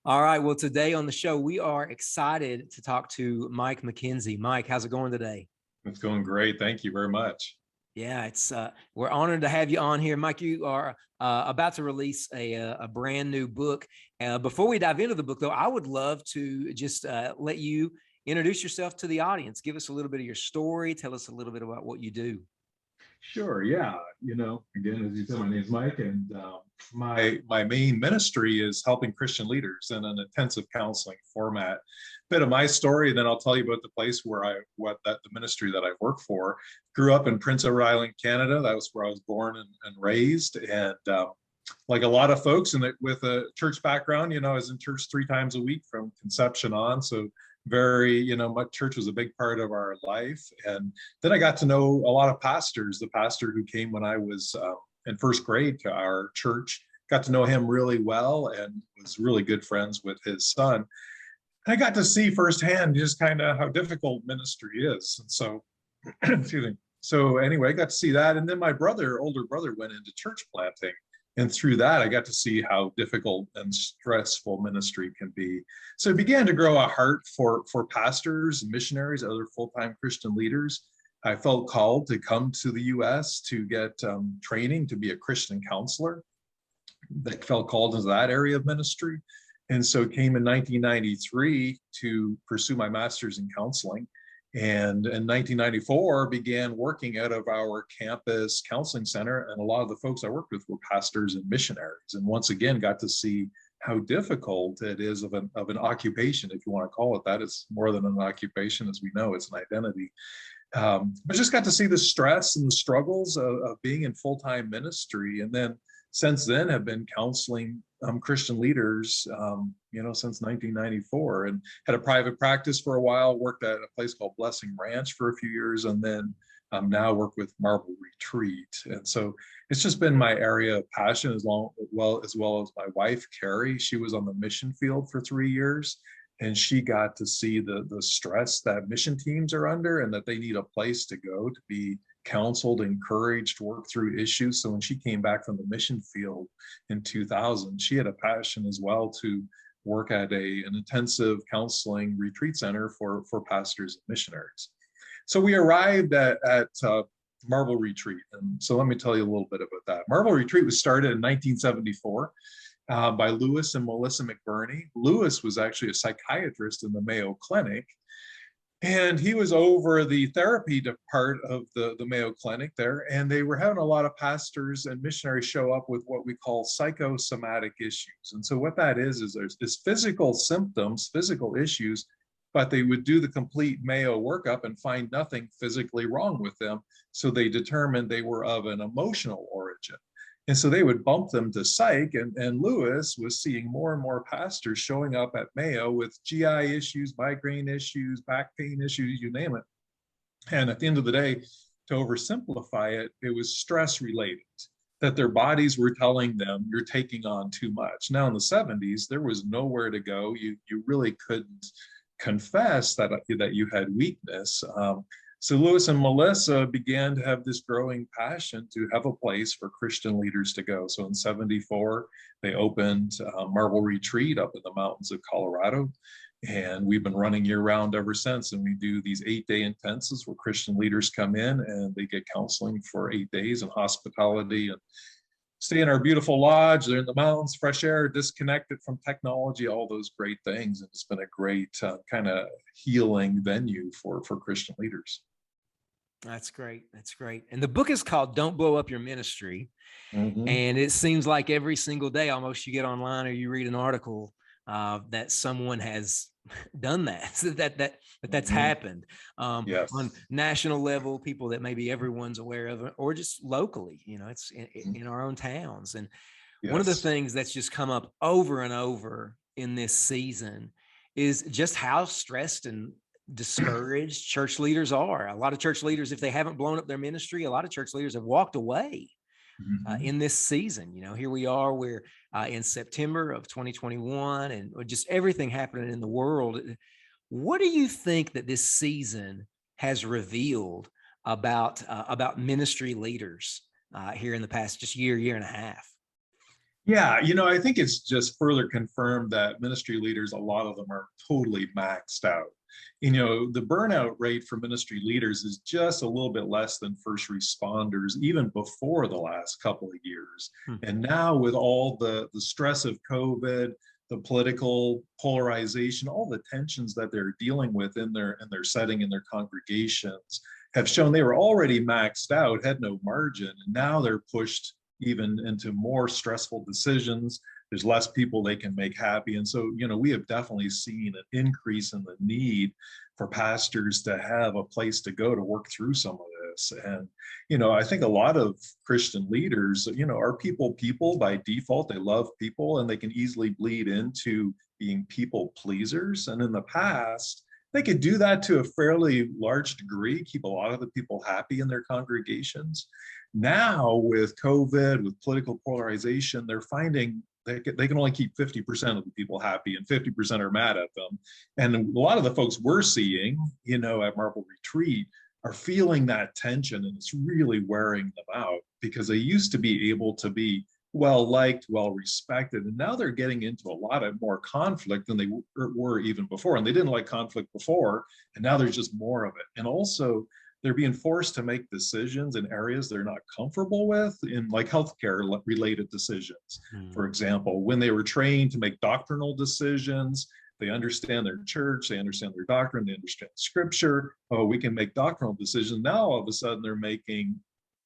All right. Well, today on the show, we are excited to talk to Mike MacKenzie. Mike, how's it going today? It's going great. Thank you very much. Yeah, it's we're honored to have you on here, Mike. You are about to release a brand new book. Before we dive into the book, though, I would love to just let you introduce yourself to the audience. Give us a little bit of your story. Tell us a little bit about what you do. Sure. Yeah. Again, as you said, my name is Mike, and my main ministry is helping Christian leaders in an intensive counseling format. Bit of my story, then I'll tell you about the place where the ministry that I work for. Grew up in Prince Edward Island, Canada. That was where I was born and raised, and like a lot of folks with a church background, I was in church 3 times a week from conception on. So my church was a big part of our life. And then I got to know a lot of pastors. The pastor who came when I was in first grade to our church, got to know him really well and was really good friends with his son. And I got to see firsthand just kind of how difficult ministry is. And so, excuse me. So anyway, I got to see that. And then my older brother went into church planting. And through that, I got to see how difficult and stressful ministry can be. So I began to grow a heart for pastors and missionaries, other full-time Christian leaders. I felt called to come to the U.S. to get training to be a Christian counselor. That felt called into that area of ministry. And so came in 1993 to pursue my master's in counseling. And in 1994, began working out of our campus counseling center. And a lot of the folks I worked with were pastors and missionaries. And once again, got to see how difficult it is of an occupation, if you want to call it that. It's more than an occupation, as we know, it's an identity. But just got to see the stress and the struggles of being in full-time ministry. And then since then have been counseling Christian leaders, since 1994, and had a private practice for a while, worked at a place called Blessing Ranch for a few years, and then now work with Marble Retreat. And so it's just been my area of passion, as well as my wife, Carrie. She was on the mission field for 3 years, and she got to see the stress that mission teams are under, and that they need a place to go to be counseled, encouraged, work through issues. So when she came back from the mission field in 2000, she had a passion as well to work at an intensive counseling retreat center for pastors and missionaries. So we arrived at Marble Retreat. And so let me tell you a little bit about that. Marble Retreat was started in 1974 by Lewis and Melissa McBurney. Lewis was actually a psychiatrist in the Mayo Clinic. And he was over the therapy part of the Mayo Clinic there, and they were having a lot of pastors and missionaries show up with what we call psychosomatic issues. And so what that is there's physical symptoms, physical issues, but they would do the complete Mayo workup and find nothing physically wrong with them. So they determined they were of an emotional origin. And so they would bump them to psych, and Lewis was seeing more and more pastors showing up at Mayo with GI issues, migraine issues, back pain issues, you name it. And at the end of the day, to oversimplify it, it was stress related, that their bodies were telling them you're taking on too much. Now in the 70s, there was nowhere to go. You really couldn't confess that you had weakness. So Lewis and Melissa began to have this growing passion to have a place for Christian leaders to go. So in 74, they opened Marble Retreat up in the mountains of Colorado. And we've been running year round ever since. And we do these 8-day intensives where Christian leaders come in and they get counseling for 8 days and hospitality and stay in our beautiful lodge. They're in the mountains, fresh air, disconnected from technology, all those great things. And it's been a great kind of healing venue for Christian leaders. That's great. That's great. And the book is called Don't Blow Up Your Ministry. Mm-hmm. And it seems like every single day, almost, you get online or you read an article that someone has done that's Mm-hmm. happened Yes. on national level, people that maybe everyone's aware of, or just locally, it's in our own towns. And Yes. One of the things that's just come up over and over in this season is just how stressed and discouraged church leaders are. A lot of church leaders, if they haven't blown up their ministry, a lot of church leaders have walked away in this season. Here we are, we're in September of 2021, and just everything happening in the world. What do you think that this season has revealed about ministry leaders here in the past just year and a half? Yeah, I think it's just further confirmed that ministry leaders, a lot of them are totally maxed out. The burnout rate for ministry leaders is just a little bit less than first responders, even before the last couple of years. Hmm. And now, with all the stress of COVID, the political polarization, all the tensions that they're dealing with in their setting, in their congregations, have shown they were already maxed out, had no margin, and now they're pushed even into more stressful decisions. There's less people they can make happy. And so, we have definitely seen an increase in the need for pastors to have a place to go to work through some of this. And, I think a lot of Christian leaders, are people by default. They love people and they can easily bleed into being people pleasers. And in the past, they could do that to a fairly large degree, keep a lot of the people happy in their congregations. Now, with COVID, with political polarization, they're finding they can only keep 50% of the people happy and 50% are mad at them. And a lot of the folks we're seeing, at Marble Retreat are feeling that tension, and it's really wearing them out because they used to be able to be well liked, well respected, and now they're getting into a lot of more conflict than they were even before. And they didn't like conflict before, and now there's just more of it. And also, they're being forced to make decisions in areas they're not comfortable with, in like healthcare related decisions. For example, when they were trained to make doctrinal decisions, they understand their church, they understand their doctrine, they understand scripture. Oh, we can make doctrinal decisions. Now all of a sudden they're making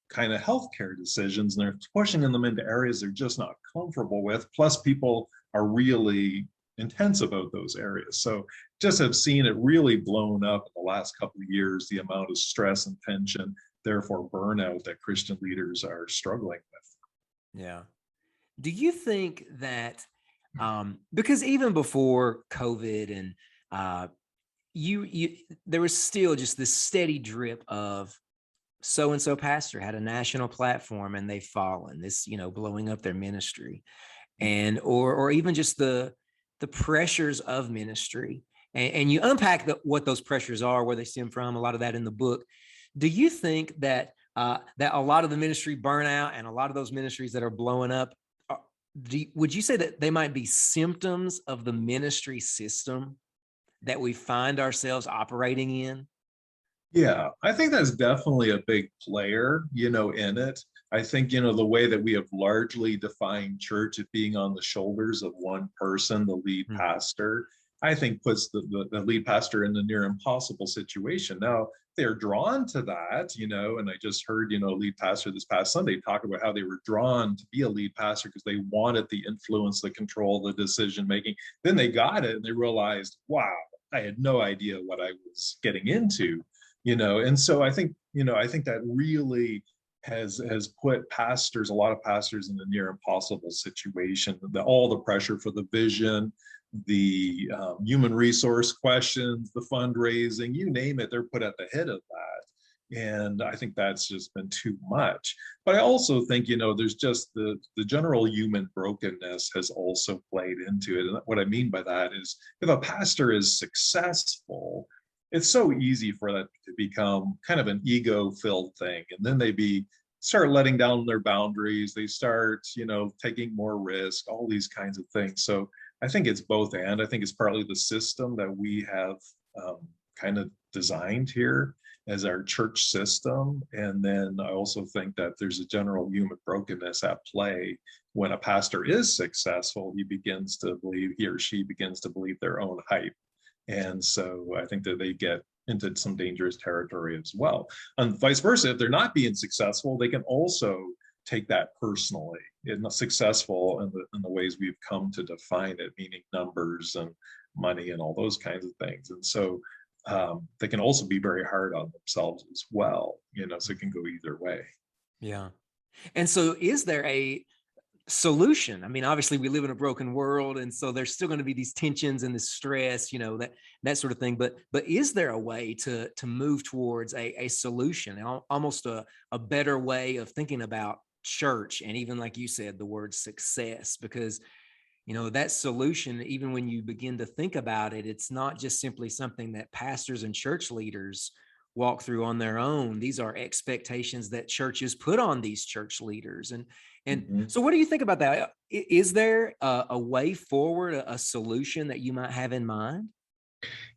kind of healthcare decisions, and they're pushing them into areas they're just not comfortable with. Plus, people are really intense about those areas. So just have seen it really blown up in the last couple of years, the amount of stress and tension, therefore burnout, that Christian leaders are struggling with. Yeah. Do you think that because even before COVID and you there was still just this steady drip of so and so pastor had a national platform and they've fallen, this blowing up their ministry, and or even just the pressures of ministry, and you unpack what those pressures are, where they stem from, a lot of that in the book. Do you think that that a lot of the ministry burnout and a lot of those ministries that are blowing up, would you say that they might be symptoms of the ministry system that we find ourselves operating in? Yeah, I think that's definitely a big player, in it. I think, the way that we have largely defined church as being on the shoulders of one person, the lead Hmm. pastor, I think puts the lead pastor in a near impossible situation. Now, they're drawn to that, and I just heard, a lead pastor this past Sunday talk about how they were drawn to be a lead pastor because they wanted the influence, the control, the decision making. Then they got it and they realized, wow, I had no idea what I was getting into. And so I think that really has put pastors, a lot of pastors, in a near impossible situation. All the pressure for the vision, the human resource questions, the fundraising, you name it, they're put at the head of that. And I think that's just been too much. But I also think, there's just the general human brokenness has also played into it. And what I mean by that is, if a pastor is successful, it's so easy for that to become kind of an ego-filled thing, and then start letting down their boundaries. They start, taking more risk, all these kinds of things. So I think it's both, and I think it's partly the system that we have kind of designed here as our church system, and then I also think that there's a general human brokenness at play. When a pastor is successful, he or she begins to believe their own hype. And so I think that they get into some dangerous territory as well. And vice versa, if they're not being successful, they can also take that personally. It's not successful in the ways we've come to define it, meaning numbers and money and all those kinds of things. And so they can also be very hard on themselves as well, so it can go either way. Yeah. And so is there a solution? I mean, obviously we live in a broken world, and so there's still going to be these tensions and this stress, that sort of thing. But is there a way to move towards a solution, and almost a better way of thinking about church, and even, like you said, the word success? Because that solution, even when you begin to think about it, it's not just simply something that pastors and church leaders walk through on their own. These are expectations that churches put on these church leaders. And Mhm. so what do you think about that? Is there a way forward, a solution that you might have in mind?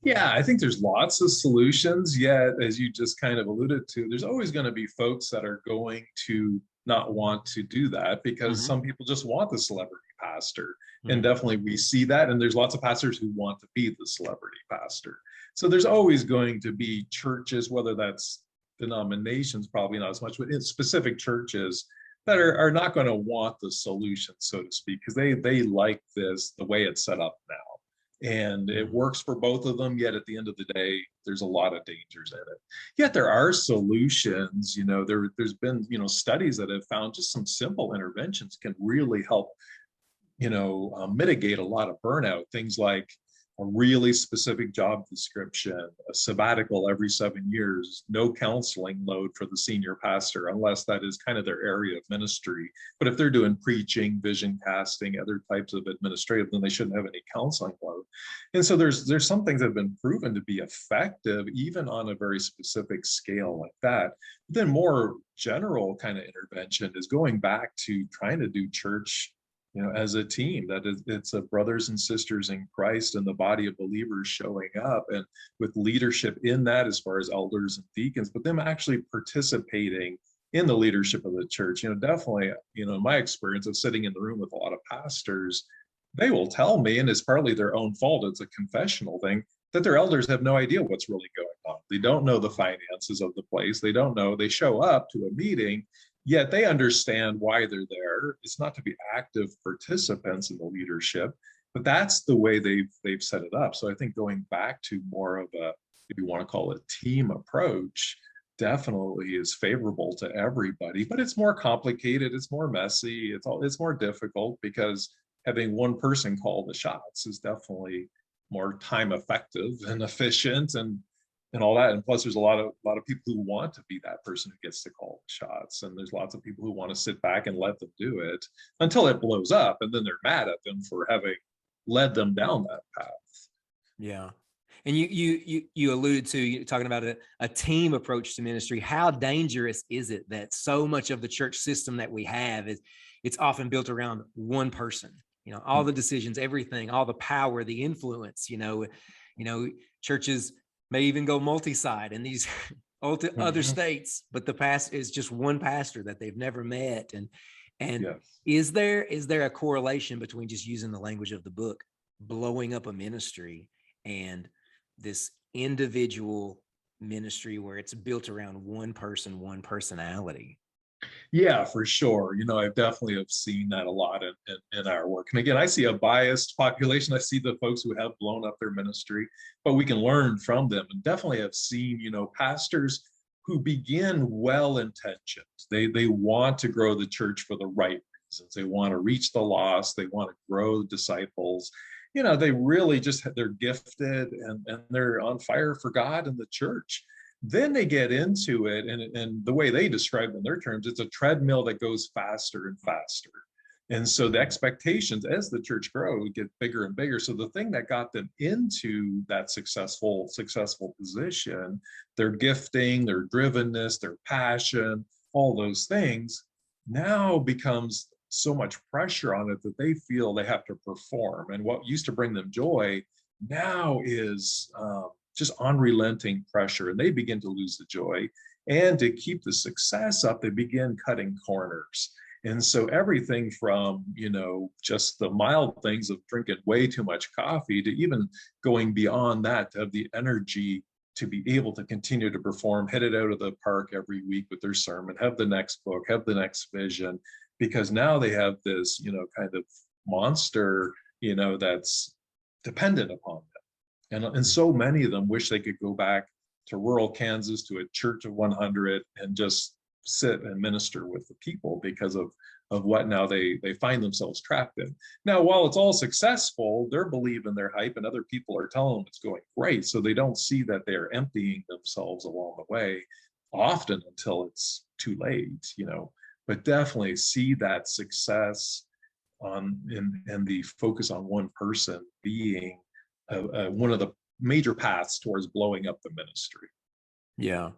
Yeah, I think there's lots of solutions, yet, as you just kind of alluded to, there's always going to be folks that are going to not want to do that because Hmm. some people just want the celebrity pastor. And Hmm. definitely we see that. And there's lots of pastors who want to be the celebrity pastor. So there's always going to be churches, whether that's denominations, probably not as much, but in specific churches that are not going to want the solution, so to speak, because they like this the way it's set up now, and it Hmm. works for both of them. Yet at the end of the day, there's a lot of dangers in it. Yet there are solutions. There's been studies that have found just some simple interventions can really help mitigate a lot of burnout. Things like a really specific job description, a sabbatical every 7 years, no counseling load for the senior pastor, unless that is kind of their area of ministry. But if they're doing preaching, vision casting, other types of administrative, then they shouldn't have any counseling load. And so there's some things that have been proven to be effective, even on a very specific scale like that. But then more general kind of intervention is going back to trying to do church as a team, that it's a brothers and sisters in Christ and the body of believers showing up, and with leadership in that as far as elders and deacons, but them actually participating in the leadership of the church. Definitely, in my experience of sitting in the room with a lot of pastors, they will tell me, and it's partly their own fault, it's a confessional thing, that their elders have no idea what's really going on. They don't know the finances of the place. They don't know. They show up to a meeting, yet they understand why they're there. It's not to be active participants in the leadership, but that's the way they've set it up. So I think going back to more of a, if you want to call it, team approach, definitely is favorable to everybody. But it's more complicated. It's more messy. It's more difficult because having one person call the shots is definitely more time effective and efficient, and all that. And plus, there's a lot of people who want to be that person who gets to call the shots, and there's lots of people who want to sit back and let them do it until it blows up, and then they're mad at them for having led them down that path. Yeah. And you alluded to you talking about a team approach to ministry. How dangerous is it that so much of the church system that we have is it's often built around one person? All the decisions, everything, all the power, the influence. Churches may even go multi-site in these other Mhm. states, but the past is just one pastor that they've never met. And Yes. is there a correlation between just using the language of the book, blowing up a ministry, and this individual ministry where it's built around one person, one personality? Yeah, for sure. I definitely have seen that a lot in our work. And again, I see a biased population. I see the folks who have blown up their ministry, but we can learn from them, and definitely have seen, pastors who begin well intentioned. They want to grow the church for the right reasons. They want to reach the lost. They want to grow disciples. They really they're gifted, and they're on fire for God and the church. Then they get into it, and the way they describe it in their terms, it's a treadmill that goes faster and faster. And so the expectations as the church grows get bigger and bigger. So the thing that got them into that successful position, their gifting, their drivenness, their passion, all those things, now becomes so much pressure on it that they feel they have to perform. And what used to bring them joy now is just unrelenting pressure, and they begin to lose the joy. And to keep the success up, they begin cutting corners. And so everything from, just the mild things of drinking way too much coffee to even going beyond that, to have the energy to be able to continue to perform, hit it out of the park every week with their sermon, have the next book, have the next vision, because now they have this, kind of monster, that's dependent upon them. And so many of them wish they could go back to rural Kansas to a church of 100 and just sit and minister with the people because of what now they find themselves trapped in. Now, while it's all successful, they're believing their hype, and other people are telling them it's going great. So they don't see that they're emptying themselves along the way, often until it's too late. But definitely see that success and the focus on one person being one of the major paths towards blowing up the ministry. Yeah.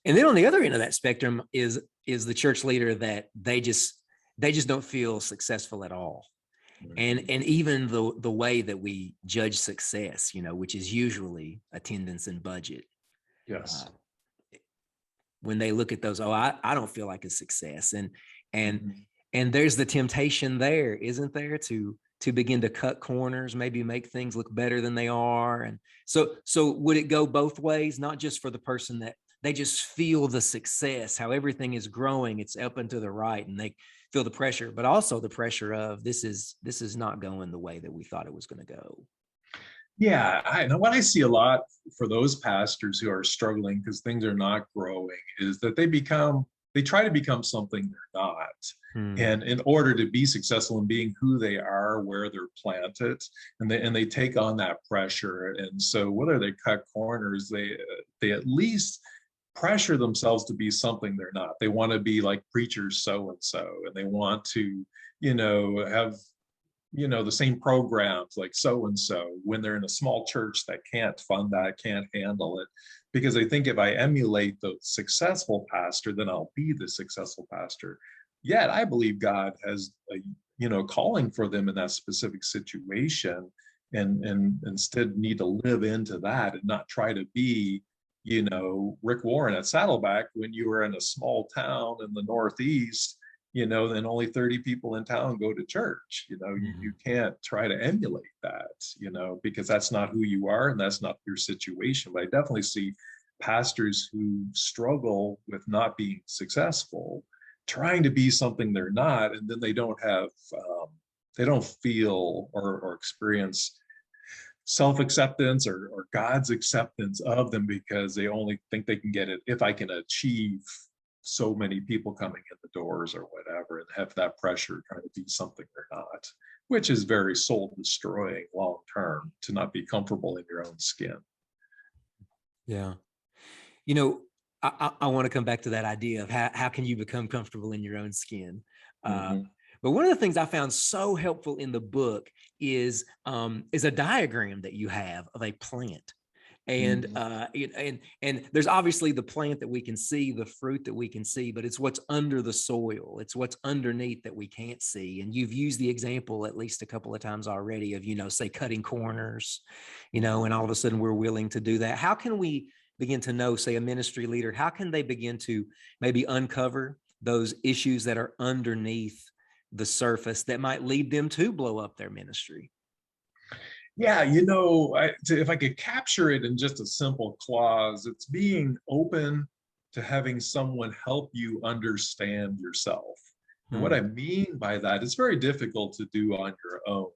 And then on the other end of that spectrum is the church leader that they just don't feel successful at all. And even the way that we judge success, which is usually attendance and budget, Yes. uh, when they look at those, I don't feel like a success. And Mhm. and there's the temptation there, isn't there, to begin to cut corners, maybe make things look better than they are. And so would it go both ways, not just for the person that they just feel the success, how everything is growing, it's up and to the right, and they feel the pressure, but also the pressure of this is not going the way that we thought it was going to go. Yeah, I know what I see a lot for those pastors who are struggling because things are not growing is that they try to become something they're not. Hmm. And in order to be successful in being who they are, where they're planted, and they take on that pressure. And so whether they cut corners, they at least pressure themselves to be something they're not. They want to be like preacher so and so, and they want to, have the same programs like so and so when they're in a small church that can't fund that, can't handle it, because I think if I emulate the successful pastor, then I'll be the successful pastor. Yet I believe God has a calling for them in that specific situation, and instead need to live into that and not try to be Rick Warren at Saddleback when you were in a small town in the Northeast, then only 30 people in town go to church. You Mhm. can't try to emulate that, because that's not who you are and that's not your situation. But I definitely see pastors who struggle with not being successful, trying to be something they're not, and then they don't feel or experience self-acceptance or God's acceptance of them because they only think they can get it if I can achieve so many people coming in the doors or whatever, and have that pressure trying to be something they're not, which is very soul destroying long term to not be comfortable in your own skin. Yeah. You know, I want to come back to that idea of how can you become comfortable in your own skin. Uh, Mm-hmm. but one of the things I found so helpful in the book is a diagram that you have of a plant. And Mm-hmm. and there's obviously the plant that we can see, the fruit that we can see, but it's what's under the soil. It's what's underneath that we can't see. And you've used the example at least a couple of times already of, say cutting corners, and all of a sudden we're willing to do that. How can we begin to know, say, a ministry leader, how can they begin to maybe uncover those issues that are underneath the surface that might lead them to blow up their ministry? Yeah, if I could capture it in just a simple clause, it's being open to having someone help you understand yourself. And what I Hmm. mean by that, it's very difficult to do on your own.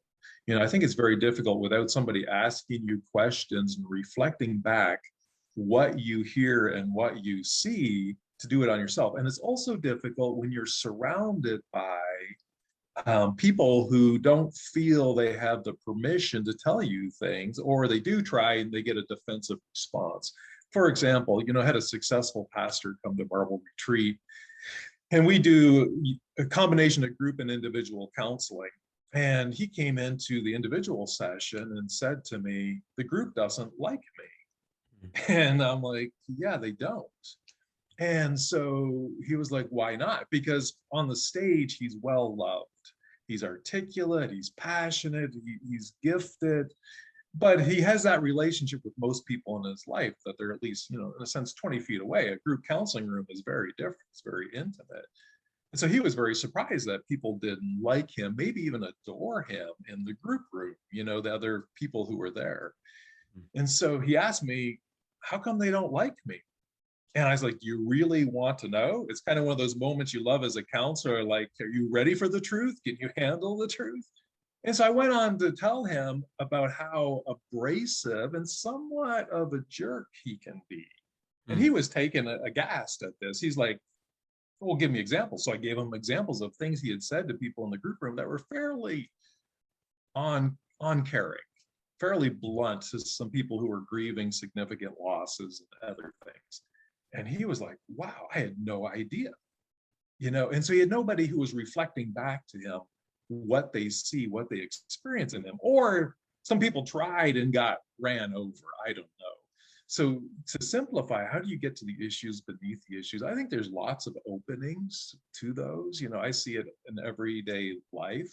I think it's very difficult without somebody asking you questions and reflecting back what you hear and what you see to do it on yourself. And it's also difficult when you're surrounded by people who don't feel they have the permission to tell you things, or they do try and they get a defensive response. For example, I had a successful pastor come to Marble Retreat, and we do a combination of group and individual counseling. And he came into the individual session and said to me, "The group doesn't like me." And I'm like, "Yeah, they don't." And so he was like, "Why not?" Because on the stage, he's well loved. He's articulate, he's passionate, he's gifted, but he has that relationship with most people in his life that they're at least, in a sense, 20 feet away. A group counseling room is very different, it's very intimate. And so he was very surprised that people didn't like him, maybe even adore him in the group room, the other people who were there. And so he asked me, "How come they don't like me?" And I was like, "Do you really want to know?" It's kind of one of those moments you love as a counselor, like, "Are you ready for the truth? Can you handle the truth?" And so I went on to tell him about how abrasive and somewhat of a jerk he can be. And he Hmm. was taken aghast at this. He's like, "Well, give me examples." So I gave him examples of things he had said to people in the group room that were fairly uncaring, fairly blunt to some people who were grieving significant losses and other things. And he was like, "Wow, I had no idea." And so he had nobody who was reflecting back to him what they see, what they experience in him. Or some people tried and got ran over. I don't know. So to simplify, how do you get to the issues beneath the issues? I think there's lots of openings to those. I see it in everyday life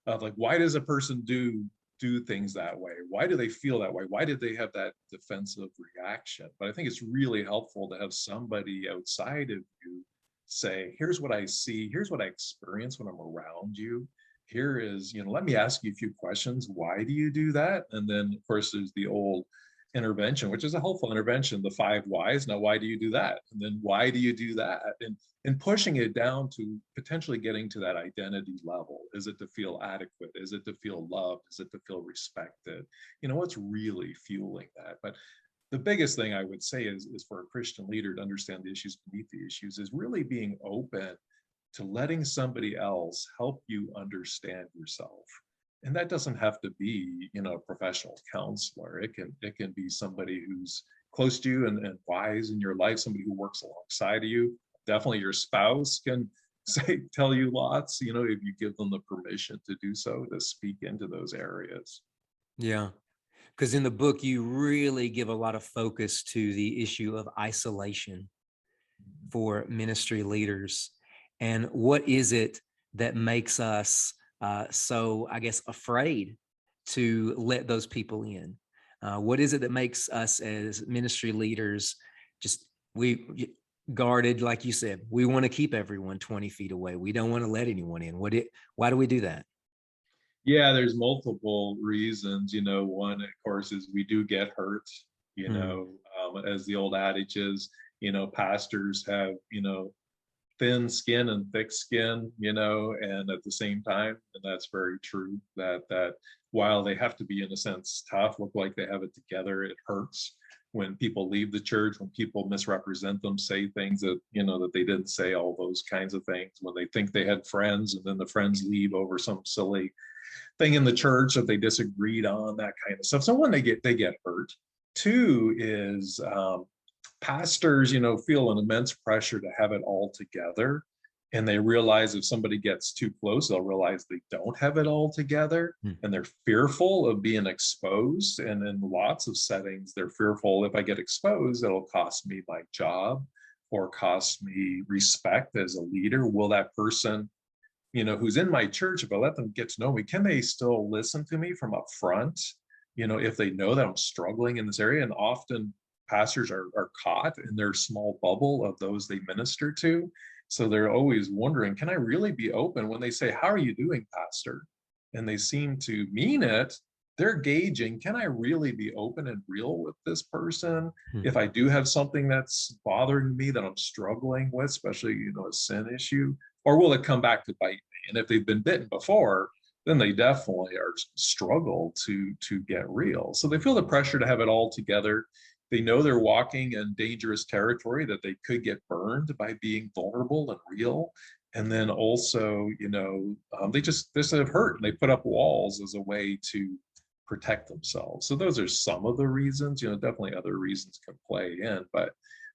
of like, why does a person do things that way? Why do they feel that way? Why did they have that defensive reaction? But I think it's really helpful to have somebody outside of you say, here's what I see, here's what I experience when I'm around you. Here is, let me ask you a few questions. Why do you do that? And then, of course, there's the old intervention, which is a helpful intervention, the 5 whys. Now, why do you do that? And then why do you do that? And pushing it down to potentially getting to that identity level. Is it to feel adequate? Is it to feel loved? Is it to feel respected? What's really fueling that? But the biggest thing I would say is for a Christian leader to understand the issues beneath the issues is really being open to letting somebody else help you understand yourself. And that doesn't have to be, a professional counselor. It can be somebody who's close to you and wise in your life, somebody who works alongside of you. Definitely your spouse can tell you lots, if you give them the permission to do so, to speak into those areas. Yeah. Because in the book, you really give a lot of focus to the issue of isolation for ministry leaders. And what is it that makes us so, I guess, afraid to let those people in? What is it that makes us as ministry leaders we guarded, like you said? We want to keep everyone 20 feet away. We don't want to let anyone in. Why do we do that? Yeah, there's multiple reasons. One, of course, is we do get hurt. As the old adage is, pastors have, thin skin and thick skin, and at the same time, and that's very true, that while they have to be, in a sense, tough, look like they have it together, it hurts when people leave the church, when people misrepresent them, say things that, that they didn't say, all those kinds of things, when they think they had friends and then the friends leave over some silly thing in the church that they disagreed on, that kind of stuff. So when they get hurt. Two is pastors, feel an immense pressure to have it all together. And they realize if somebody gets too close, they'll realize they don't have it all together. And they're fearful of being exposed. And in lots of settings, they're fearful, if I get exposed, it'll cost me my job or cost me respect as a leader. Will that person, who's in my church, if I let them get to know me, can they still listen to me from up front? If they know that I'm struggling in this area. And often pastors are caught in their small bubble of those they minister to. So they're always wondering, can I really be open when they say, how are you doing, pastor? And they seem to mean it. They're gauging, can I really be open and real with this person? If I do have something that's bothering me that I'm struggling with, especially, a sin issue, or will it come back to bite me? And if they've been bitten before, then they definitely are struggle to get real. So they feel the pressure to have it all together. They know they're walking in dangerous territory, that they could get burned by being vulnerable and real. And then also, they just have hurt, and they put up walls as a way to protect themselves. So those are some of the reasons. Definitely other reasons can play in, but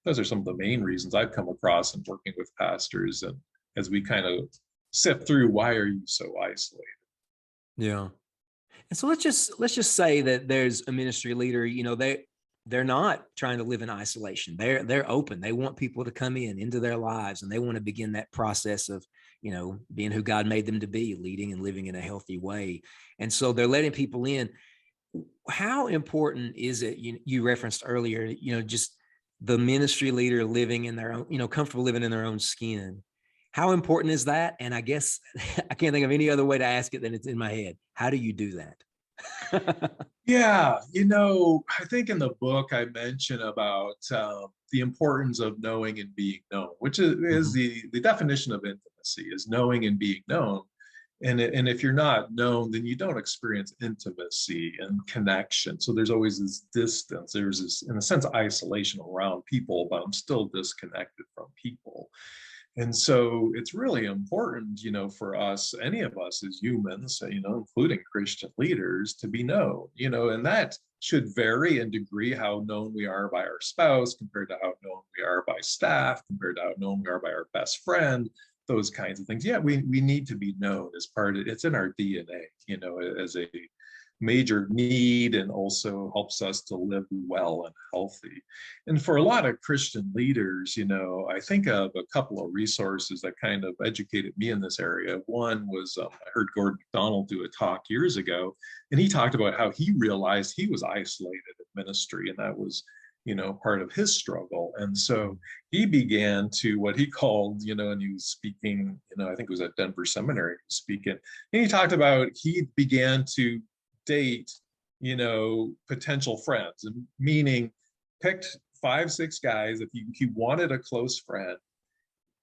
those are some of the main reasons I've come across in working with pastors, and as we kind of sift through, why are you so isolated? Yeah. And so let's just say that there's a ministry leader, they're not trying to live in isolation. They're open. They want people to come into their lives, and they want to begin that process of, being who God made them to be, leading and living in a healthy way. And so they're letting people in. How important is it? You referenced earlier, just the ministry leader living in their own, comfortable living in their own skin. How important is that? And I guess I can't think of any other way to ask it than it's in my head. How do you do that? Yeah, I think in the book I mentioned about the importance of knowing and being known, which is the definition of intimacy, is knowing and being known. And if you're not known, then you don't experience intimacy and connection. So there's always this distance. There's this, in a sense, isolation around people, but I'm still disconnected from people. And so it's really important, for us, any of us as humans, including Christian leaders, to be known, and that should vary in degree how known we are by our spouse compared to how known we are by staff, compared to how known we are by our best friend, those kinds of things. Yeah, we need to be known as part of, it's in our DNA, as a major need and also helps us to live well and healthy. And for a lot of Christian leaders, I think of a couple of resources that kind of educated me in this area. One was I heard Gordon MacDonald do a talk years ago, and he talked about how he realized he was isolated in ministry, and that was part of his struggle. And so he began to what he called, and he was speaking, I think it was at Denver Seminary speaking. And he talked about he began to date, potential friends, and meaning picked 5, 6 guys. If he wanted a close friend,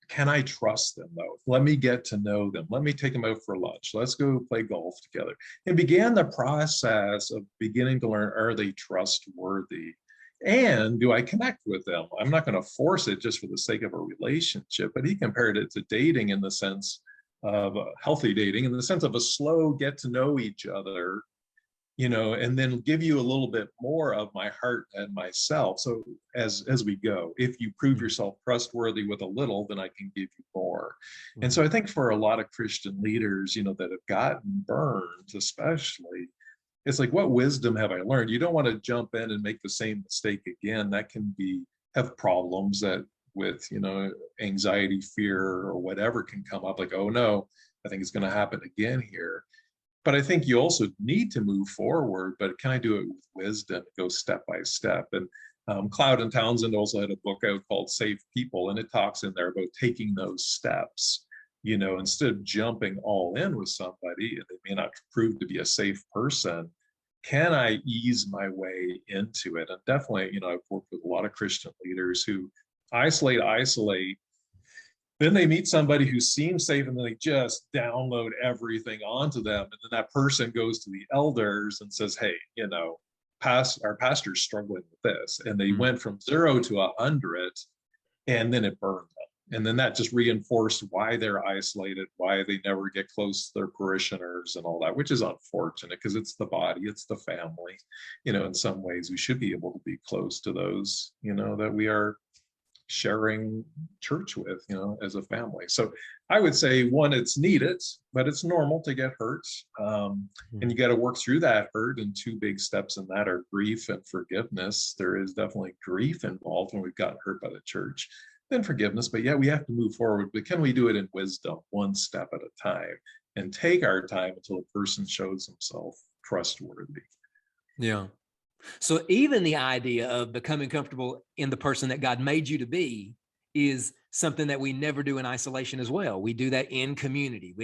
can I trust them though? Let me get to know them. Let me take them out for lunch. Let's go play golf together. And began the process of beginning to learn, are they trustworthy? And do I connect with them? I'm not going to force it just for the sake of a relationship, but he compared it to dating in the sense of healthy dating, in the sense of a slow get to know each other, and then give you a little bit more of my heart and myself. So as we go, if you prove yourself trustworthy with a little, then I can give you more. And so I think for a lot of Christian leaders, that have gotten burned, especially, it's like, what wisdom have I learned? You don't want to jump in and make the same mistake again. That can have problems that with, anxiety, fear, or whatever can come up, like, oh no, I think it's going to happen again here. But I think you also need to move forward, but can I do it with wisdom, go step by step? And Cloud and Townsend also had a book out called Safe People, and it talks in there about taking those steps, instead of jumping all in with somebody and they may not prove to be a safe person. Can I ease my way into it? And definitely, I've worked with a lot of Christian leaders who isolate, then they meet somebody who seems safe and then they just download everything onto them. And then that person goes to the elders and says, hey, our pastor's struggling with this. And they went from 0 to 100, and then it burned them. And then that just reinforced why they're isolated, why they never get close to their parishioners and all that, which is unfortunate because it's the body, it's the family. In some ways we should be able to be close to those, that we are sharing church with, as a family. So I would say, one, it's needed, but it's normal to get hurt. And you got to work through that hurt. And 2 big steps in that are grief and forgiveness. There is definitely grief involved when we've gotten hurt by the church, then forgiveness. But yeah, we have to move forward. But can we do it in wisdom, one step at a time, and take our time until a person shows himself trustworthy? Yeah. So even the idea of becoming comfortable in the person that God made you to be is something that we never do in isolation as well. We do that in community.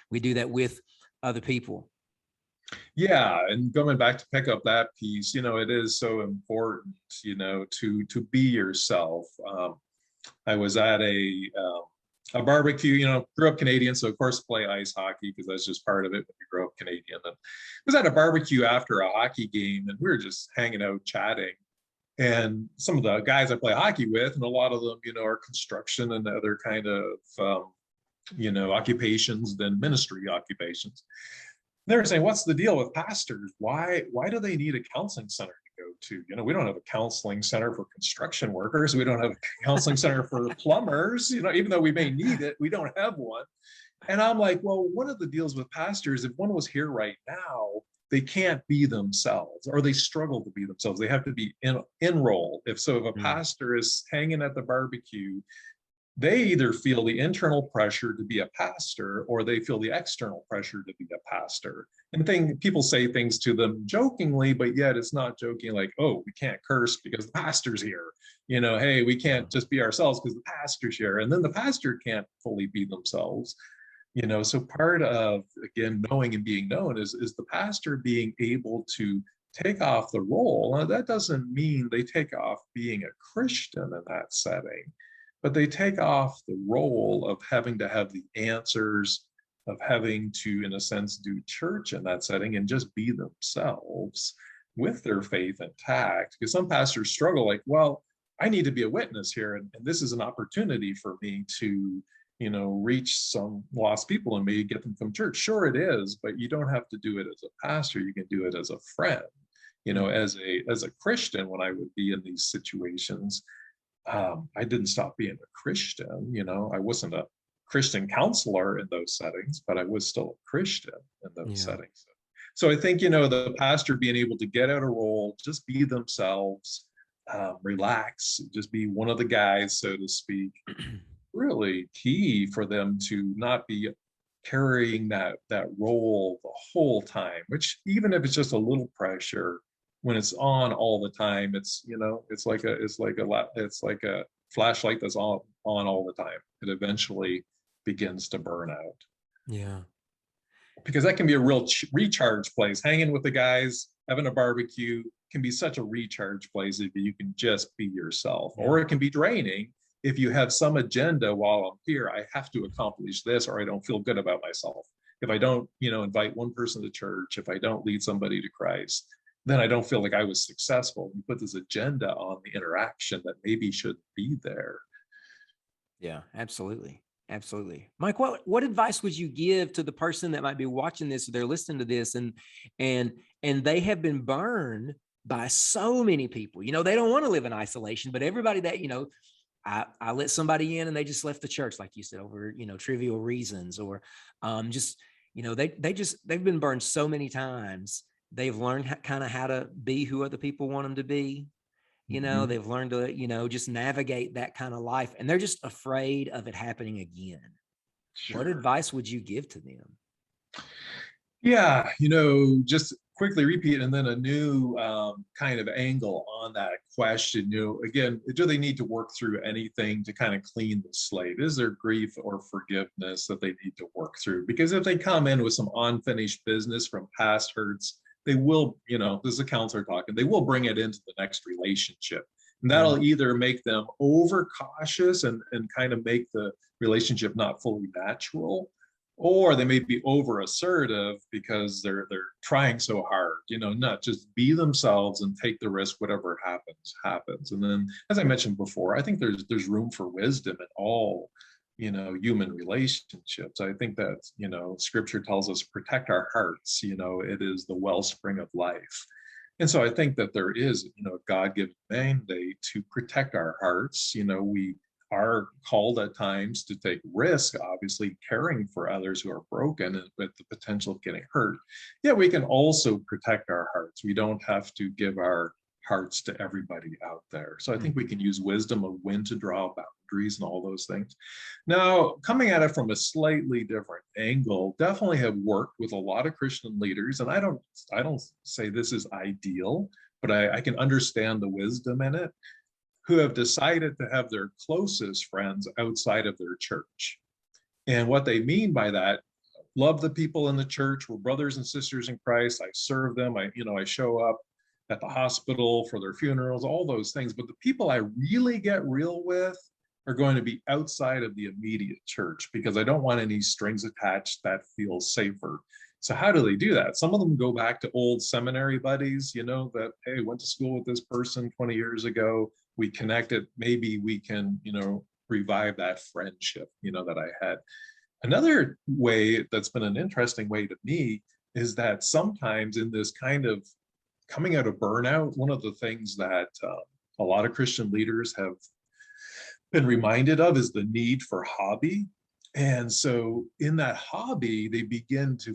We do that with other people. Yeah, and going back to pick up that piece, it is so important, to be yourself. I was at a barbecue, grew up Canadian, so of course play ice hockey because that's just part of it when you grow up Canadian. And I was at a barbecue after a hockey game, and we were just hanging out, chatting. And some of the guys I play hockey with, and a lot of them, are construction and other kind of, occupations than ministry occupations. They were saying, what's the deal with pastors? Why do they need a counseling center to go to? We don't have a counseling center for construction workers. We don't have a counseling center for plumbers, even though we may need it, we don't have one. And I'm like, well, one of the deals with pastors, if one was here right now, they can't be themselves, or they struggle to be themselves. They have to be in role. If a pastor is hanging at the barbecue, they either feel the internal pressure to be a pastor, or they feel the external pressure to be a pastor. And people say things to them jokingly, but yet it's not joking, like, oh, we can't curse because the pastor's here. Hey, we can't just be ourselves because the pastor's here. And then the pastor can't fully be themselves. So part of, again, knowing and being known is the pastor being able to take off the role. Now, that doesn't mean they take off being a Christian in that setting, but they take off the role of having to have the answers, of having to, in a sense, do church in that setting and just be themselves with their faith intact. Because some pastors struggle, like, well, I need to be a witness here, and this is an opportunity for me to reach some lost people and maybe get them from church. Sure, it is, but you don't have to do it as a pastor. You can do it as a friend. As a Christian, when I would be in these situations, I didn't stop being a Christian. I wasn't a Christian counselor in those settings, but I was still a Christian in those settings. So I think, you know, the pastor being able to get out a role, just be themselves, relax, just be one of the guys, so to speak, really key for them to not be carrying that role the whole time, which even if it's just a little pressure, when it's on all the time, it's, you know, it's like a flashlight that's on all the time. It eventually begins to burn out, Yeah. because that can be a real recharge place. Hanging with the guys, having a barbecue can be such a recharge place if you can just be yourself. Yeah. Or it can be draining if you have some agenda. While I'm here, I have to accomplish this, or I don't feel good about myself. If I don't, you know, invite one person to church, if I don't lead somebody to Christ, then I don't feel like I was successful. You put this agenda on the interaction that maybe should be there. Yeah, absolutely. Absolutely. Mike, what advice would you give to the person that might be watching this, or they're listening to this, and they have been burned by so many people? You know, they don't want to live in isolation, but everybody that, you know, I let somebody in and they just left the church, like you said, over, you know, trivial reasons, or just, you know, they've been burned so many times. They've learned kind of how to be who other people want them to be. You know, Mhm. they've learned to, you know, just navigate that kind of life, and they're just afraid of it happening again. What Sure. advice would you give to them? Yeah, you know, just quickly repeat, and then a new kind of angle on that question. You know, again, do they need to work through anything to kind of clean the slate? Is there grief or forgiveness that they need to work through? Because if they come in with some unfinished business from past hurts, they will, you know, this is a counselor talking, they will bring it into the next relationship. And Yeah. that'll either make them over cautious and kind of make the relationship not fully natural, or they may be over assertive because they're trying so hard, you know, not just be themselves and take the risk. Whatever happens. And then, as I mentioned before, I think there's room for wisdom in all, you know, human relationships. I think that, you know, scripture tells us protect our hearts, you know, it is the wellspring of life. And so I think that there is, you know, a God-given mandate to protect our hearts. You know, we are called at times to take risk, obviously caring for others who are broken and with the potential of getting hurt. Yet we can also protect our hearts. We don't have to give our hearts to everybody out there. So I think we can use wisdom of when to draw boundaries and all those things. Now, coming at it from a slightly different angle, definitely have worked with a lot of Christian leaders, and I don't say this is ideal, but I can understand the wisdom in it, who have decided to have their closest friends outside of their church. And what they mean by that, love the people in the church, we're brothers and sisters in Christ, I serve them, I show up at the hospital for their funerals, all those things. But the people I really get real with are going to be outside of the immediate church, because I don't want any strings attached. That feels safer. So how do they do that? Some of them go back to old seminary buddies, you know, that, hey, went to school with this person 20 years ago. We connected. Maybe we can, you know, revive that friendship, you know, that I had. Another way that's been an interesting way to me is that sometimes in this kind of coming out of burnout, one of the things that a lot of Christian leaders have been reminded of is the need for hobby. And so in that hobby, they begin to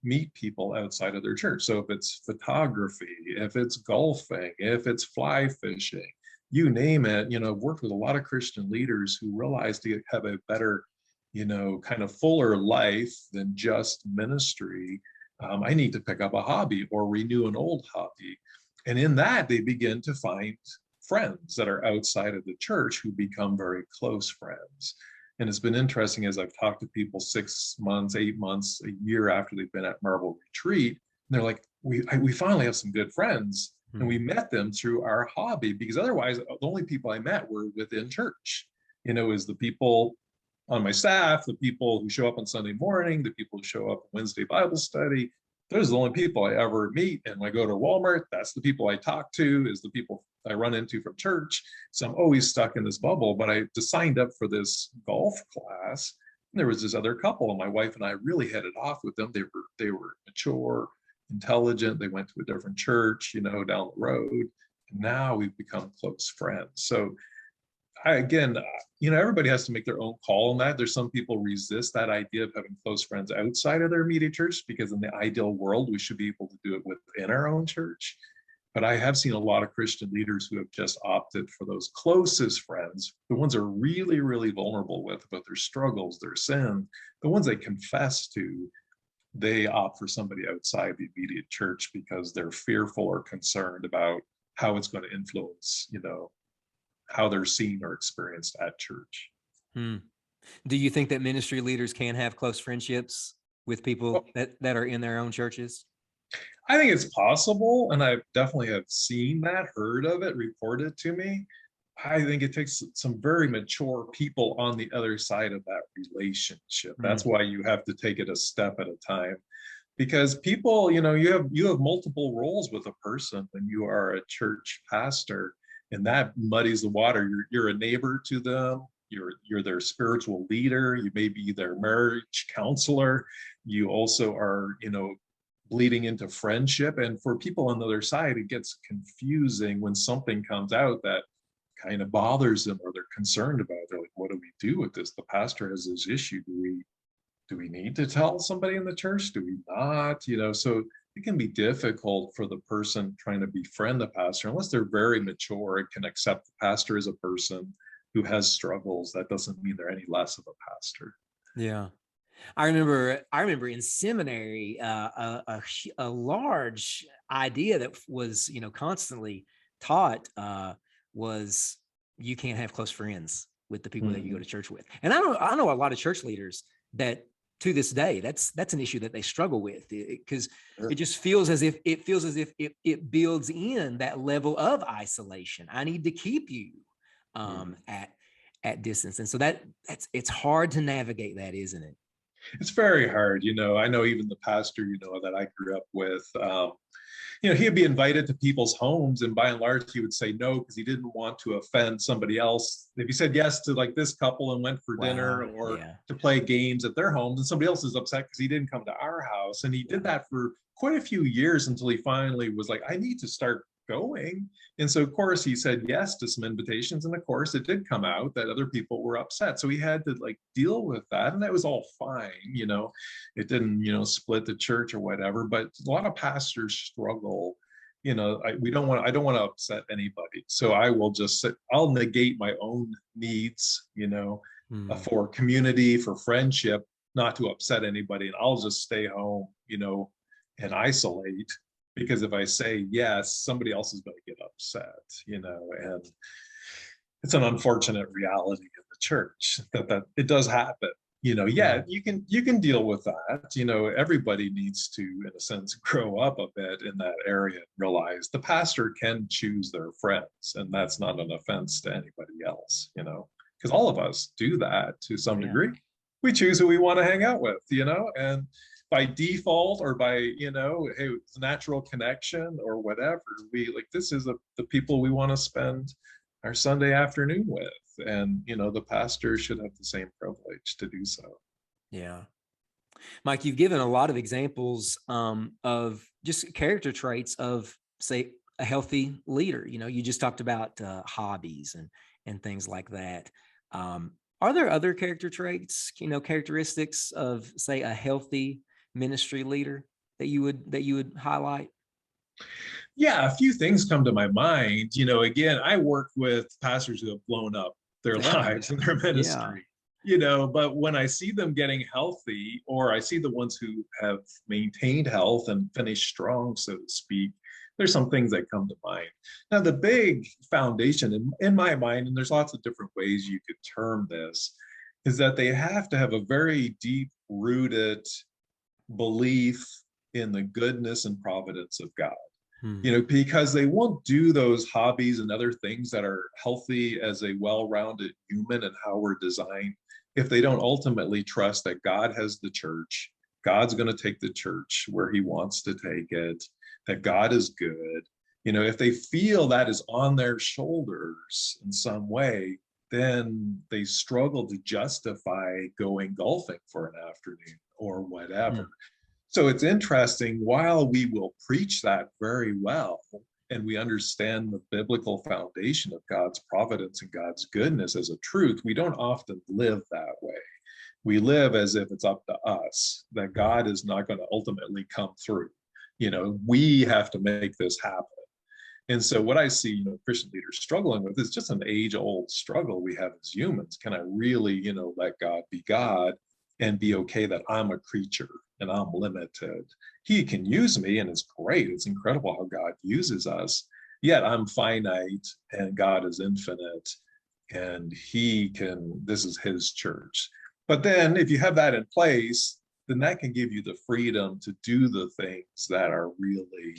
meet people outside of their church. So if it's photography, if it's golfing, if it's fly fishing, you name it, you know, I've worked with a lot of Christian leaders who realize to have a better, you know, kind of fuller life than just ministry. I need to pick up a hobby or renew an old hobby. And in that, they begin to find friends that are outside of the church who become very close friends. And it's been interesting as I've talked to people 6 months, 8 months, a year after they've been at Marble Retreat, and they're like, we finally have some good friends. And we met them through our hobby, because otherwise the only people I met were within church, you know, is the people on my staff, the people who show up on Sunday morning, the people who show up Wednesday Bible study. Those are the only people I ever meet. And when I go to Walmart, that's the people I talk to, is the people I run into from church. So I'm always stuck in this bubble. But I just signed up for this golf class, and there was this other couple, and my wife and I really hit it off with them. They were mature, intelligent. They went to a different church, you know, down the road. And now we've become close friends. So again, everybody has to make their own call on that. There's some people resist that idea of having close friends outside of their immediate church, because in the ideal world, we should be able to do it within our own church. But I have seen a lot of Christian leaders who have just opted for those closest friends, the ones they're really, really vulnerable with about their struggles, their sin, the ones they confess to. They opt for somebody outside the immediate church because they're fearful or concerned about how it's going to influence, how they're seen or experienced at church. Hmm. Do you think that ministry leaders can have close friendships with people Well, that are in their own churches? I think it's possible, and I definitely have seen that, heard of it, reported to me. I think it takes some very mature people on the other side of that relationship. Hmm. That's why you have to take it a step at a time, because people, you have multiple roles with a person when you are a church pastor, and that muddies the water. You're a neighbor to them. You're their spiritual leader. You may be their marriage counselor. You also are, bleeding into friendship. And for people on the other side, it gets confusing when something comes out that kind of bothers them or they're concerned about. They're like, what do we do with this? The pastor has this issue. Do we need to tell somebody in the church? Do we not? So it can be difficult for the person trying to befriend the pastor, unless they're very mature and can accept the pastor as a person who has struggles. That doesn't mean they're any less of a pastor. Yeah. I remember in seminary, a large idea that was, constantly taught was you can't have close friends with the people that you go to church with. And I know a lot of church leaders that to this day, that's an issue that they struggle with, because it just feels as if it builds in that level of isolation. I need to keep you at distance. And so it's hard to navigate that, isn't it? It's very hard. I know even the pastor, that I grew up with, he'd be invited to people's homes, and by and large, he would say no because he didn't want to offend somebody else. If he said yes to like this couple and went for dinner Wow. or Yeah. to play games at their homes, and somebody else is upset because he didn't come to our house. And he did that for quite a few years until he finally was like, I need to start going. And so, of course, he said yes to some invitations. And of course, it did come out that other people were upset. So he had to like deal with that. And that was all fine. It didn't, split the church or whatever. But a lot of pastors struggle. I don't want to upset anybody. So I will just I'll negate my own needs, for community, for friendship, not to upset anybody. And I'll just stay home, and isolate, because if I say yes, somebody else is going to get upset, and it's an unfortunate reality in the church that it does happen. Yeah, you can deal with that. Everybody needs to, in a sense, grow up a bit in that area and realize the pastor can choose their friends, and that's not an offense to anybody else, because all of us do that to some degree. We choose who we want to hang out with, and by default or by, hey, it's natural connection or whatever, this is the people we want to spend our Sunday afternoon with. And, the pastor should have the same privilege to do so. Yeah. Mike, you've given a lot of examples of just character traits of, say, a healthy leader. You just talked about hobbies and things like that. Are there other character traits, characteristics of, say, a healthy ministry leader that you would highlight? Yeah, a few things come to my mind. Again, I work with pastors who have blown up their lives and their ministry. But when I see them getting healthy, or I see the ones who have maintained health and finished strong, so to speak, there's some things that come to mind. Now, the big foundation in my mind, and there's lots of different ways you could term this, is that they have to have a very deep rooted belief in the goodness and providence of God. Because they won't do those hobbies and other things that are healthy as a well-rounded human and how we're designed, if they don't ultimately trust that God has the church, God's going to take the church where he wants to take it, that God is good. If they feel that is on their shoulders in some way, then they struggle to justify going golfing for an afternoon or whatever. So it's interesting, while we will preach that very well, and we understand the biblical foundation of God's providence and God's goodness as a truth, we don't often live that way. We live as if it's up to us, that God is not going to ultimately come through. We have to make this happen. And so what I see, Christian leaders struggling with is just an age-old struggle we have as humans. Can I really, let God be God and be okay that I'm a creature and I'm limited? He can use me, and it's great. It's incredible how God uses us. Yet I'm finite and God is infinite, and this is his church. But then if you have that in place, then that can give you the freedom to do the things that are really,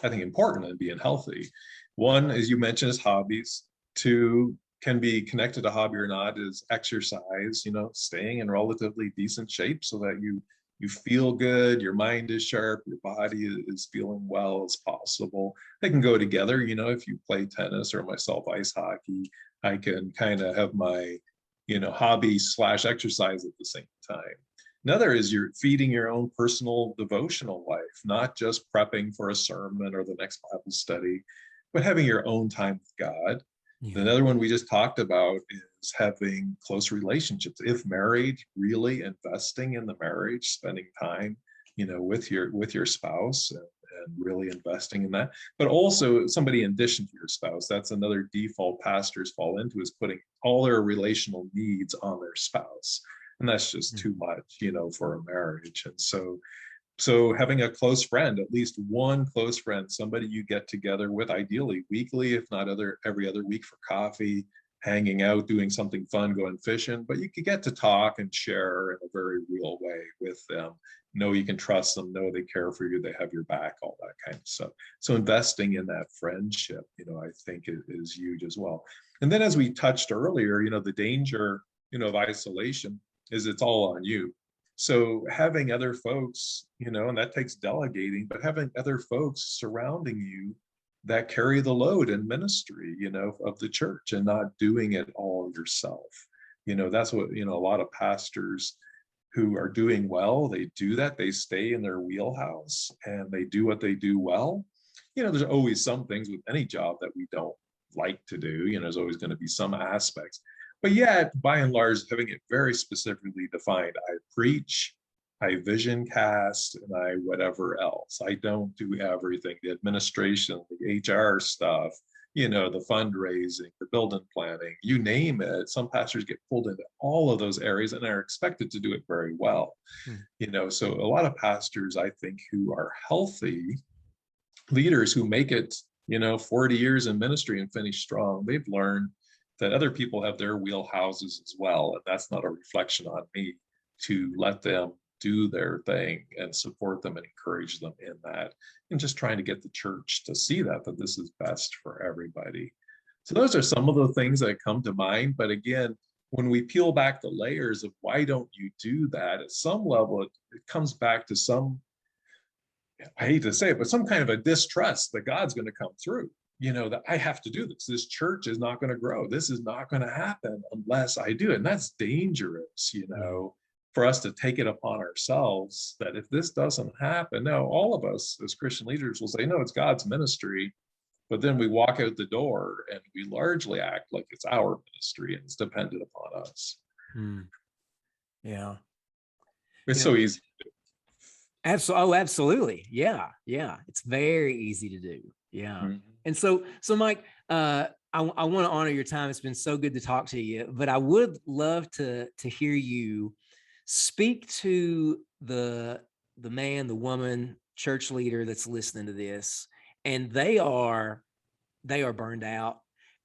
I think, important in being healthy. One, as you mentioned, is hobbies. Two, can be connected to hobby or not, is exercise, staying in relatively decent shape so that you feel good, your mind is sharp, your body is feeling well as possible. They can go together. If you play tennis or myself ice hockey, I can kind of have my, hobby / exercise at the same time. Another is you're feeding your own personal devotional life, not just prepping for a sermon or the next Bible study, but having your own time with God. Yeah. Another one we just talked about is having close relationships. If married, really investing in the marriage, spending time, with your spouse, and really investing in that. But also somebody in addition to your spouse. That's another default pastors fall into, is putting all their relational needs on their spouse. And that's just too much, for a marriage. And so having a close friend, at least one close friend, somebody you get together with, ideally weekly, if not every other week, for coffee, hanging out, doing something fun, going fishing, but you could get to talk and share in a very real way with them. Know you can trust them, know they care for you, they have your back, all that kind of stuff. So investing in that friendship, I think is huge as well. And then, as we touched earlier, the danger, of isolation is it's all on you. So having other folks, and that takes delegating, but having other folks surrounding you that carry the load in ministry, of the church, and not doing it all yourself. That's what, a lot of pastors who are doing well, they do that. They stay in their wheelhouse and they do what they do well. There's always some things with any job that we don't like to do. There's always going to be some aspects. But yet, by and large, having it very specifically defined, I preach, I vision cast, and I whatever else. I don't do everything, the administration, the HR stuff, the fundraising, the building planning, you name it. Some pastors get pulled into all of those areas and are expected to do it very well. So a lot of pastors, I think, who are healthy leaders who make it, 40 years in ministry and finish strong, they've learned that other people have their wheelhouses as well. And that's not a reflection on me to let them do their thing and support them and encourage them in that. And just trying to get the church to see that this is best for everybody. So those are some of the things that come to mind. But again, when we peel back the layers of why don't you do that, at some level, it comes back to some, I hate to say it, but some kind of a distrust that God's going to come through. That I have to do this. This church is not going to grow. This is not going to happen unless I do it. And that's dangerous, for us to take it upon ourselves that if this doesn't happen, now all of us as Christian leaders will say, no, it's God's ministry. But then we walk out the door and we largely act like it's our ministry and it's dependent upon us. Yeah. It's so easy to do. Absolutely. Yeah. It's very easy to do. Yeah. And so Mike, I want to honor your time. It's been so good to talk to you, but I would love to hear you speak to the man, the woman, church leader that's listening to this, and they are burned out,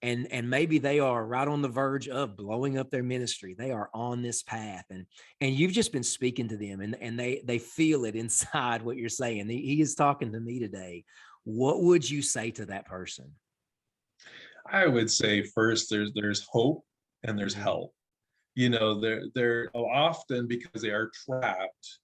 and maybe they are right on the verge of blowing up their ministry. They are on this path, and you've just been speaking to them, and they feel it inside what you're saying. He is talking to me today. What would you say to that person? I would say first, there's hope and there's help. They're often, because they are trapped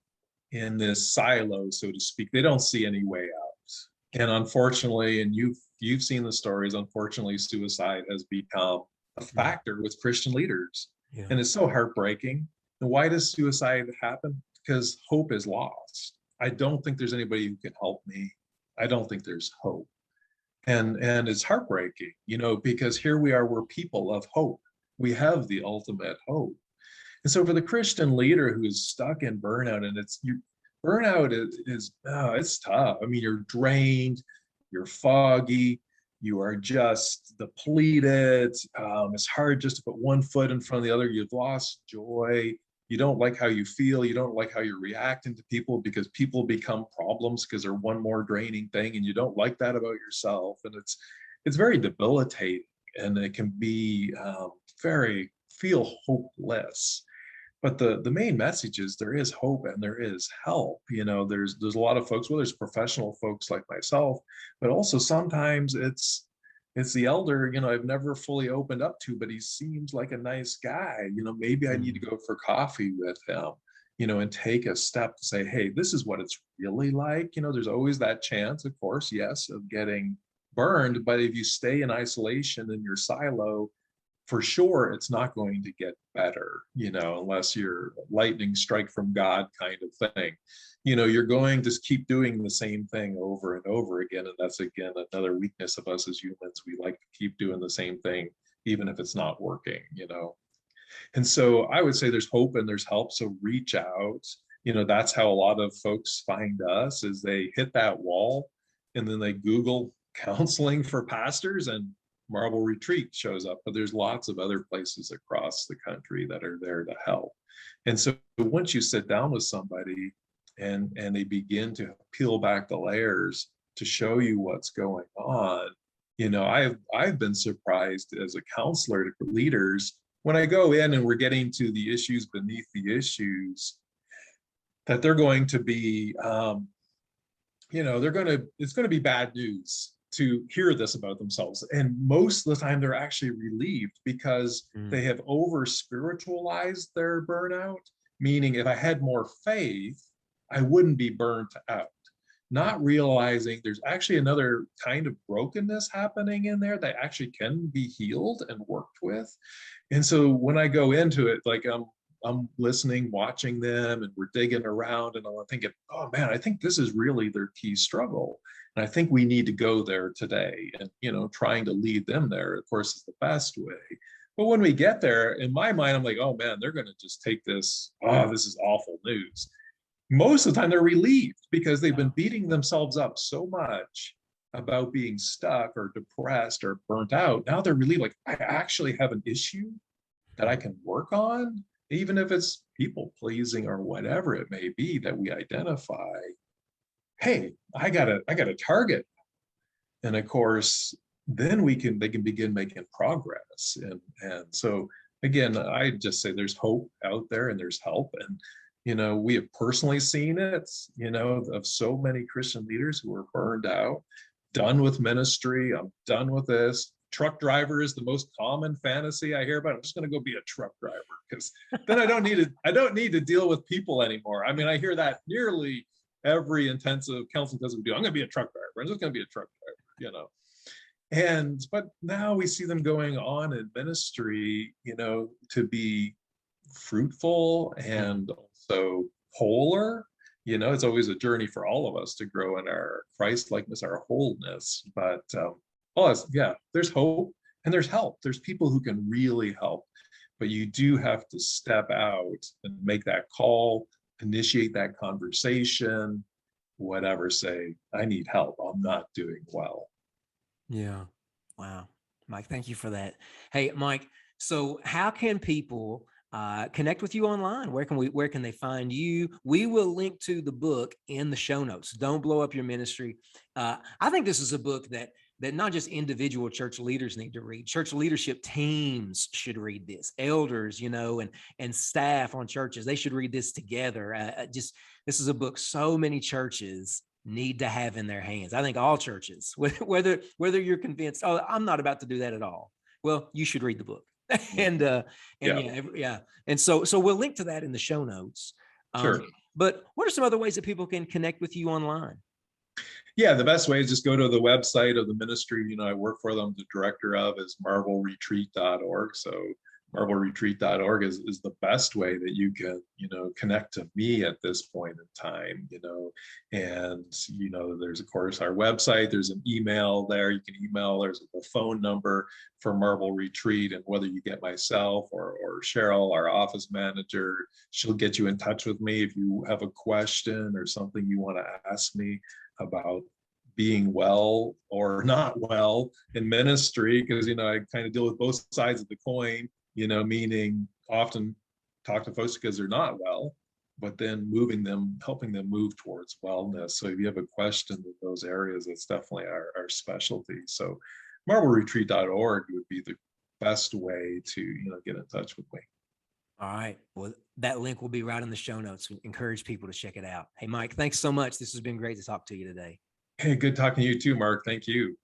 in this silo, so to speak, they don't see any way out. And unfortunately, and you've seen the stories, unfortunately, suicide has become a factor with Christian leaders. Yeah. And it's so heartbreaking. And why does suicide happen? Because hope is lost. I don't think there's anybody who can help me. I don't think there's hope. And it's heartbreaking, because here we are, we're people of hope. We have the ultimate hope. And so for the Christian leader who is stuck in burnout, and burnout it's tough. I mean, you're drained, you're foggy, you are just depleted. It's hard just to put one foot in front of the other. You've lost joy. You don't like how you feel. You don't like how you're reacting to people, because people become problems because they're one more draining thing, and you don't like that about yourself. And it's very debilitating, and it can be very feel hopeless. But the main message is there is hope and there is help. There's a lot of folks, well, there's professional folks like myself, but also sometimes it's the elder, I've never fully opened up to, but he seems like a nice guy. Maybe I need to go for coffee with him, and take a step to say, hey, this is what it's really like. There's always that chance, of course, yes, of getting burned. But if you stay in isolation in your silo, for sure it's not going to get better, unless you're lightning strike from God kind of thing. You're going to keep doing the same thing over and over again. And that's, again, another weakness of us as humans. We like to keep doing the same thing, even if it's not working. And so I would say there's hope and there's help. So reach out. That's how a lot of folks find us, is they hit that wall and then they Google counseling for pastors, and Marble Retreat shows up. But there's lots of other places across the country that are there to help. And so once you sit down with somebody and they begin to peel back the layers to show you what's going on, I've been surprised as a counselor to leaders when I go in and we're getting to the issues beneath the issues, that they're going to be, it's going to be bad news to hear this about themselves. And most of the time they're actually relieved, because they have over spiritualized their burnout, meaning if I had more faith, I wouldn't be burnt out. Not realizing there's actually another kind of brokenness happening in there that actually can be healed and worked with. And so when I go into it, like I'm listening, watching them, and we're digging around, and I'm thinking, oh man, I think this is really their key struggle. And I think we need to go there today. And, trying to lead them there, of course, is the best way. But when we get there, in my mind, I'm like, oh man, they're going to just take this. Oh, this is awful news. Most of the time they're relieved, because they've been beating themselves up so much about being stuck or depressed or burnt out. Now they're relieved, like, I actually have an issue that I can work on, even if it's people pleasing or whatever it may be that we identify. Hey, I got a target. And of course, then they can begin making progress. And so again, I just say there's hope out there and there's help. And we have personally seen it, of so many Christian leaders who are burned out, done with ministry. I'm done with this. Truck driver is the most common fantasy I hear about. I'm just going to go be a truck driver, because then I don't need to deal with people anymore. I mean, I hear that nearly every intensive counseling doesn't do. I'm going to be a truck driver. I'm just going to be a truck driver, but now we see them going on in ministry, to be fruitful and also wholer. It's always a journey for all of us to grow in our Christ likeness, our wholeness. But there's hope and there's help. There's people who can really help, but you do have to step out and make that call, initiate that conversation, whatever, say, I need help. I'm not doing well. Yeah. Wow. Mike, thank you for that. Hey, Mike, so how can people connect with you online? Where can they find you? We will link to the book in the show notes. Don't Blow Up Your Ministry. I think this is a book that not just individual church leaders need to read. Church leadership teams should read this. Elders, and staff on churches, they should read this together. This is a book so many churches need to have in their hands. I think all churches, whether you're convinced, oh, I'm not about to do that at all, well, you should read the book. And and so we'll link to that in the show notes. Sure. But what are some other ways that people can connect with you online? Yeah, the best way is just go to the website of the ministry I work for. Them, the director of is marbleretreat.org. So marbleretreat.org is the best way that you can, connect to me at this point in time, and, there's of course our website, there's an email there, you can email, there's a phone number for Marble Retreat, and whether you get myself or Cheryl, our office manager, she'll get you in touch with me if you have a question or something you want to ask me about being well or not well in ministry, because I kind of deal with both sides of the coin, meaning often talk to folks because they're not well, but then helping them move towards wellness. So if you have a question in those areas, it's definitely our specialty. So marbleretreat.org would be the best way to, get in touch with me. All right. Well, that link will be right in the show notes. We encourage people to check it out. Hey, Mike, thanks so much. This has been great to talk to you today. Hey, good talking to you too, Mark. Thank you.